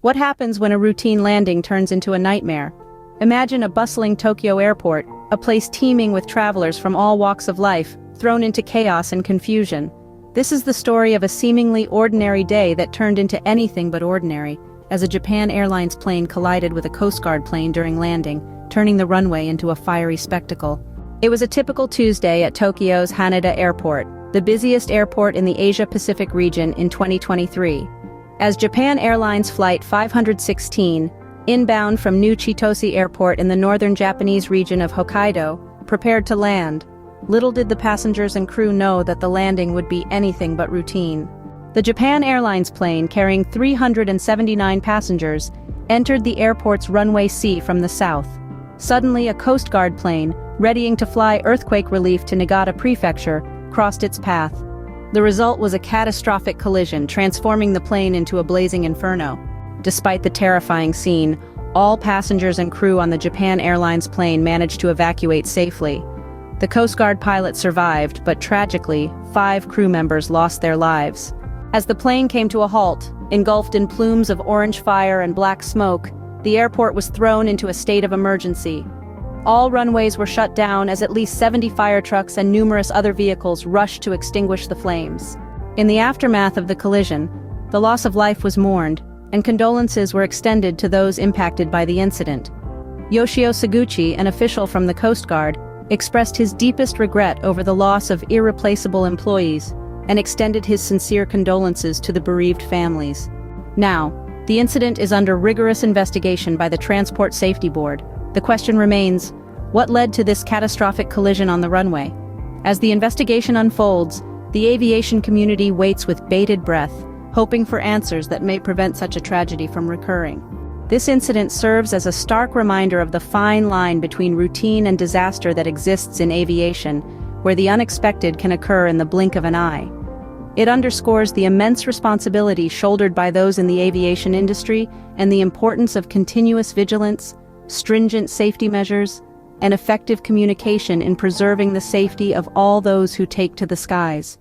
What happens when a routine landing turns into a nightmare? Imagine a bustling Tokyo airport, a place teeming with travelers from all walks of life, thrown into chaos and confusion. This is the story of a seemingly ordinary day that turned into anything but ordinary, as a Japan Airlines plane collided with a Coast Guard plane during landing, turning the runway into a fiery spectacle. It was a typical Tuesday at Tokyo's Haneda Airport, the busiest airport in the Asia-Pacific region in 2023. As Japan Airlines Flight 516, inbound from New Chitose Airport in the northern Japanese region of Hokkaido, prepared to land, little did the passengers and crew know that the landing would be anything but routine. The Japan Airlines plane, carrying 379 passengers, entered the airport's runway C from the south. Suddenly, a Coast Guard plane, readying to fly earthquake relief to Niigata Prefecture, crossed its path. The result was a catastrophic collision, transforming the plane into a blazing inferno. Despite the terrifying scene, all passengers and crew on the Japan Airlines plane managed to evacuate safely. The Coast Guard pilot survived, but tragically, 5 crew members lost their lives. As the plane came to a halt, engulfed in plumes of orange fire and black smoke, the airport was thrown into a state of emergency. All runways were shut down as at least 70 fire trucks and numerous other vehicles rushed to extinguish the flames. In the aftermath of the collision, the loss of life was mourned, and condolences were extended to those impacted by the incident. Yoshio Saguchi, an official from the Coast Guard, expressed his deepest regret over the loss of irreplaceable employees and extended his sincere condolences to the bereaved families. Now, the incident is under rigorous investigation by the Transport Safety Board. The question remains, what led to this catastrophic collision on the runway? As the investigation unfolds, the aviation community waits with bated breath, hoping for answers that may prevent such a tragedy from recurring. This incident serves as a stark reminder of the fine line between routine and disaster that exists in aviation, where the unexpected can occur in the blink of an eye. It underscores the immense responsibility shouldered by those in the aviation industry and the importance of continuous vigilance, stringent safety measures, and effective communication in preserving the safety of all those who take to the skies.